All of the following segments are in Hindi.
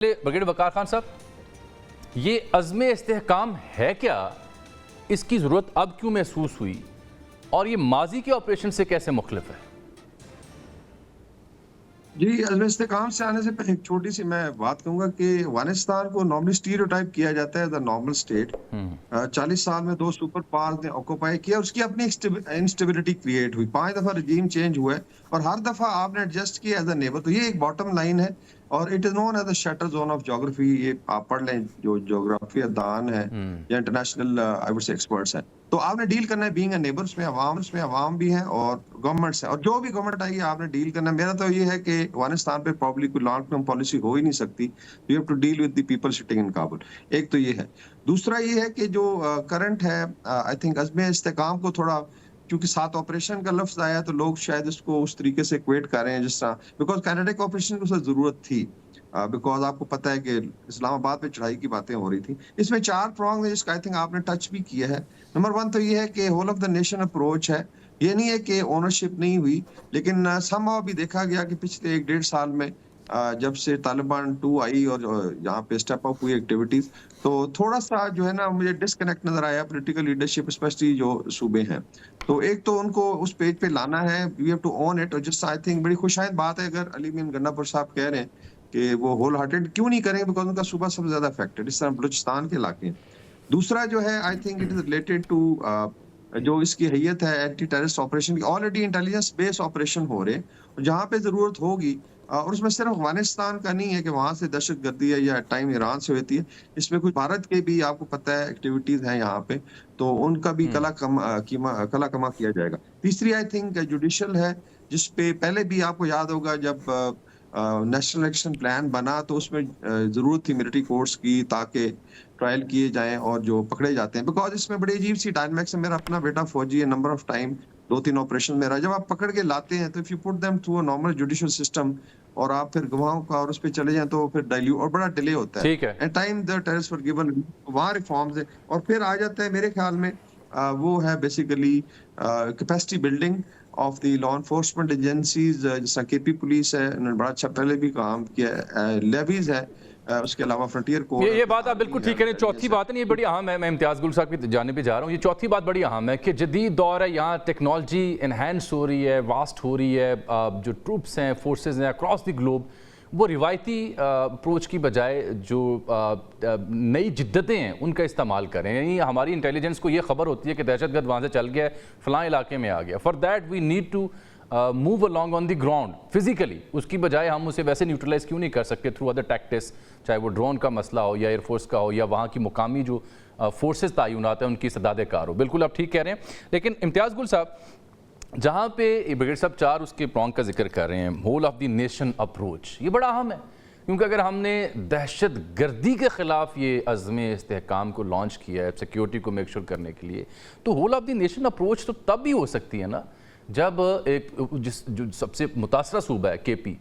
ब्रिगेड वकार खान साहब, ये अज़्म इस्तेहकाम है क्या? इसकी ज़रूरत अब क्यों महसूस हुई और ये माजी के ऑपरेशन से कैसे मुख्तलिफ है? जी, अज़्म इस्तेहकाम से आने से पहले एक छोटी-सी मैं बात कहूँगा कि अफ़गानिस्तान को नॉर्मली स्टीरियोटाइप किया जाता है एज़ अ नॉर्मल स्टेट। 40 साल में 2 सुपर पावर्स ने ऑक्यूपाई किया, उसकी अपनी इंस्टेबिलिटी क्रिएट हुई। 5 दफ़ा रेजीम चेंज हुआ है और हर दफ़ा आपने एडजस्ट किया एज़ अ नेबर। तो ये एक बॉटम लाइन है और it is known as the shutter zone of geography. ये आप पढ़ लें, जो ज्योग्राफी दान है या international I would say experts हैं। तो आपने डील करना है बीइंग अ नेबर, उसमें अवाम भी हैं और गवर्नमेंट्स हैं और जो भी गवर्नमेंट आएगी आपने डील करना है। मेरा तो ये है कि अफ़गानिस्तान पे प्रॉब्ली कोई लॉन्ग टर्म पॉलिसी हो ही नहीं सकती। You have to deal with the people sitting in Kabul. एक तो ये है। दूसरा ये है कि जो करंट है, आई थिंक अज़्म इस्तेहकाम को थोड़ा, क्योंकि साथ ऑपरेशन का लफ्ज़ आया तो लोग शायद इसको उस तरीके से इक्वेट कर रहे हैं जिस तरह, बिकॉज़ किनेटिक ऑपरेशन की उसे ज़रूरत थी। बिकॉज़ आपको पता है कि इस्लामाबाद पे चढ़ाई की बातें हो रही थी। इसमें 4 प्रॉन्ग है जिसका आई थिंक आपने टच भी किया है। नंबर 1 तो ये है कि whole of the nation approach है। ये नहीं है कि ओनरशिप नहीं हुई, लेकिन समहाउ भी देखा गया कि पिछले 1 डेढ़ साल में जब से तालिबान 2 आई और यहाँ पे स्टेप अप हुई एक्टिविटीज़, तो थोड़ा-सा जो है ना मुझे डिस्कनेक्ट नज़र आया पॉलिटिकल लीडरशिप, स्पेशली जो सूबे हैं। तो एक तो उनको उस पेज पे लाना है, we have to own it. और जिस आई थिंक बड़ी खुशाइंद बात है अगर अली मीन गन्नापुर साहब कह रहे हैं कि वो होल हार्टेड क्यों नहीं करेंगे, बिकॉज़ उनका सूबा सबसे ज़्यादा अफेक्टेड, इस तरह बलूचिस्तान के इलाके हैं। दूसरा जो है I think it is related to जो इसकी हैयत है एंटी टेररिस्ट ऑपरेशन की, ऑलरेडी इंटेलिजेंस बेस्ड ऑपरेशन हो रहे हैं और जहाँ पे ज़रूरत होगी, और उसमें सिर्फ अफ़गानिस्तान का नहीं है कि वहाँ से दहशतगर्दी है या टाइम ईरान से होती है। इसमें कुछ भारत के भी आपको पता है एक्टिविटीज़ हैं यहाँ पे, तो उनका भी कला कमा किया जाएगा। तीसरी आई थिंक जुडिशियल है, जिस पे पहले भी आपको याद होगा जब नेशनल एक्शन प्लान बना तो उसमें ज़रूरत थी मिलिट्री कोर्ट्स की ताकि ट्रायल किए जाएँ और जो पकड़े जाते हैं, बिकॉज़ इसमें बड़ी अजीब-सी डायनामिक्स है। मेरा अपना बेटा फौजी है, नंबर ऑफ टाइम 2-3 ऑपरेशन में रहा। जब आप पकड़ के लाते हैं तो if you put them through a normal judicial system और आप फिर गवाहों का और उस पे चले जाएँ तो फिर डाइल्यूट और बड़ा डिले होता है। ठीक है। At time the terrorists were given, वहाँ रिफॉर्म्स है और फिर आ जाता है मेरे ख्याल में वो है basically capacity building of the law enforcement agencies, जैसा केपी पुलिस है, उन्होंने बड़ा अच्छा पहले भी काम किया है, लेवीज है, उसके अलावा फ्रंटियर कोर ये बात आप बिल्कुल ठीक कह रहे हैं। चौथी बात है, ये बड़ी अहम है, मैं इम्तियाज़ गुल साहब की जाने पे जा रहा हूँ। ये चौथी बात बड़ी अहम है कि जदीद दौर है, यहाँ टेक्नोलॉजी इन्हेंस हो रही है, वास्ट हो रही है। जो ट्रूप्स हैं, फोर्सेज हैं अक्रॉस द ग्लोब, वो रिवायती अप्रोच की बजाय जो नई जिद्दतें हैं उनका इस्तेमाल करें। यानी हमारी इंटेलिजेंस को ये खबर होती है कि दहशतगर्द वहाँ से चल गया है, फ़लाँ इलाके में आ गया। For that we need to move along on the ground physically. उसकी बजाय हम उसे वैसे न्यूट्रलाइज क्यों नहीं कर सकते थ्रू अदर टैक्टिक्स, चाहे वो ड्रोन का मसला हो या एयरफोर्स का हो या वहाँ की मुकामी जो फोर्सेज तयनात हैं उनकी सदाद कार हो। बिल्कुल आप ठीक कह रहे हैं। लेकिन इम्तियाज़ गुल साहब, जहाँ पे ब्रिगेड साहब 4 उसके प्रॉन्ग का जिक्र कर रहे हैं, whole of the nation approach, ये बड़ा अहम है क्योंकि अगर हमने दहशत गर्दी के ख़िलाफ़ ये अज़्म इस्तेहकाम को लॉन्च किया है सिक्योरिटी को मेक श्योर करने के लिए, तो whole of the nation approach तो तब भी हो सकती है ना जब एक जो सबसे मुतासरा सूबा है केपी,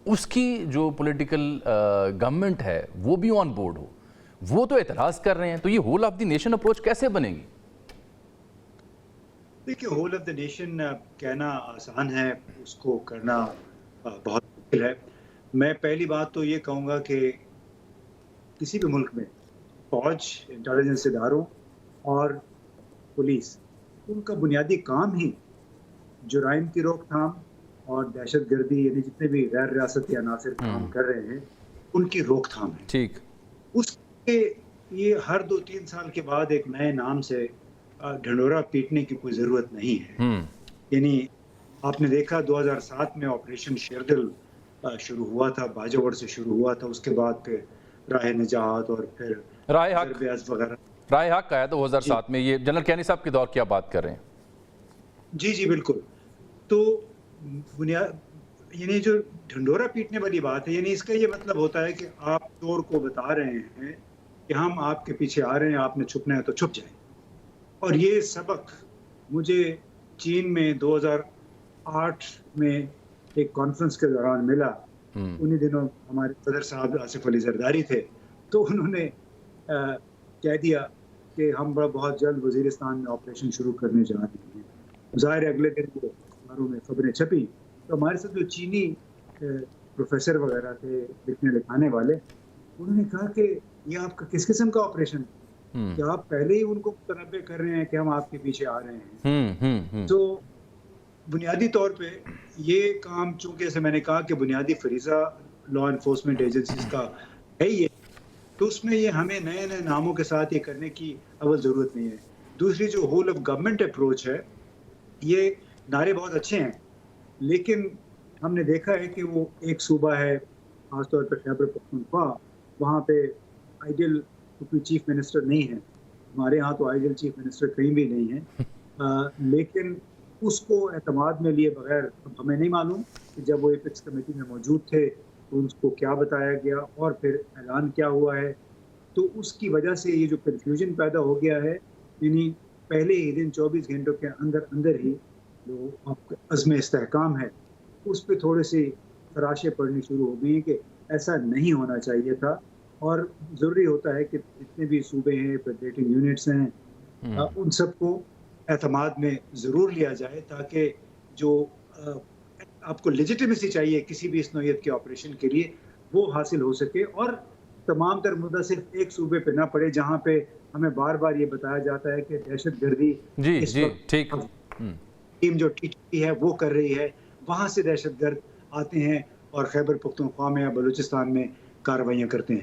उसकी जो पॉलिटिकल गवर्नमेंट है वो भी ऑन बोर्ड हो। वो तो एतराज़ कर रहे हैं, तो ये whole of the nation approach कैसे बनेगी? देखिए, होल ऑफ द नेशन कहना आसान है, उसको करना बहुत मुश्किल है। मैं पहली बात तो ये कहूँगा कि किसी भी मुल्क में फौज, इंटेलिजेंस इदारों और पुलिस, उनका बुनियादी काम ही जुराइम की रोकथाम और दहशतगर्दी, यानी जितने भी गैर रियासती अनासर काम कर रहे हैं उनकी रोकथाम है। ठीक। उसके ये हर 2-3 साल के बाद एक नए नाम से ढंढोरा पीटने की कोई ज़रूरत नहीं है। यानी आपने देखा 2007 में ऑपरेशन शेरदिल शुरू हुआ था, बाजोगढ़ से शुरू हुआ था, उसके बाद फिर राह निजात और फिर राह हक वगैरह। राह हक आया 2007 में। ये जनरल कैनी साहब के दौर की आप बात कर रहे हैं? जी जी बिल्कुल। तो बुनियाद, यानी जो ढंढोरा पीटने वाली बात है, यानी इसका ये मतलब होता है कि आप चोर को बता रहे हैं कि हम आपके पीछे आ रहे हैं, आपने छुपना है तो छुप जाए। और ये सबक मुझे चीन में 2008 में एक कॉन्फ्रेंस के दौरान मिला। उन्हीं दिनों हमारे सदर साहब आसिफ अली जरदारी थे, तो उन्होंने कह दिया कि हम बहुत जल्द वजीरिस्तान में ऑपरेशन शुरू करने जा रहे हैं। ज़ाहिर अगले दिन वो अखबारों में खबरें छपी, तो हमारे साथ जो चीनी प्रोफेसर वगैरह थे, लिखने लिखाने वाले, उन्होंने कहा कि ये आपका किस किस्म का ऑपरेशन है? कि आप पहले ही उनको मुतनब्बे कर रहे हैं कि हम आपके पीछे आ रहे हैं। तो बुनियादी तौर पे ये काम, चूंकि जैसे मैंने कहा कि बुनियादी फरीज़ा लॉ एनफोर्समेंट एजेंसीज का है ये, तो उसमें ये हमें नए नए नामों के साथ ये करने की अव्वल ज़रूरत नहीं है। दूसरी जो होल ऑफ गवर्नमेंट अप्रोच है, ये नारे बहुत अच्छे हैं, लेकिन हमने देखा है कि वो एक सूबा है, खासतौर पर खैबर पख्तूनख्वा, वहाँ पे आइडियल कोई चीफ मिनिस्टर नहीं है। हमारे यहाँ तो आइडियल चीफ मिनिस्टर कहीं भी नहीं है। लेकिन उसको एतमाद में लिए बगैर, अब हमें नहीं मालूम कि जब वो एपेक्स कमेटी में मौजूद थे तो उनको क्या बताया गया और फिर ऐलान क्या हुआ है। तो उसकी वजह से ये जो कन्फ्यूजन पैदा हो गया है, यानी पहले ही दिन 24 घंटों के अंदर अंदर ही जो आपका अज़्म इस्तेहकाम है, उस पर थोड़े से तराशें पड़नी शुरू हो गई कि ऐसा नहीं होना चाहिए था। और ज़रूरी होता है कि जितने भी सूबे हैं, फेडरेटिंग यूनिट्स हैं, उन सबको एतमाद में ज़रूर लिया जाए, ताकि जो आपको लेजिटिमेसी चाहिए किसी भी इस नौइयत के ऑपरेशन के लिए, वो हासिल हो सके और तमाम तर मुद्दा सिर्फ एक सूबे पे ना पड़े, जहाँ पे हमें बार बार ये बताया जाता है कि दहशतगर्दी इस वक्त ठीक टीम जो टीटी है वो कर रही है, वहाँ से दहशतगर्द आते हैं और खैबर पख्तूनख्वा में या बलूचिस्तान में कार्रवाइयाँ करते हैं।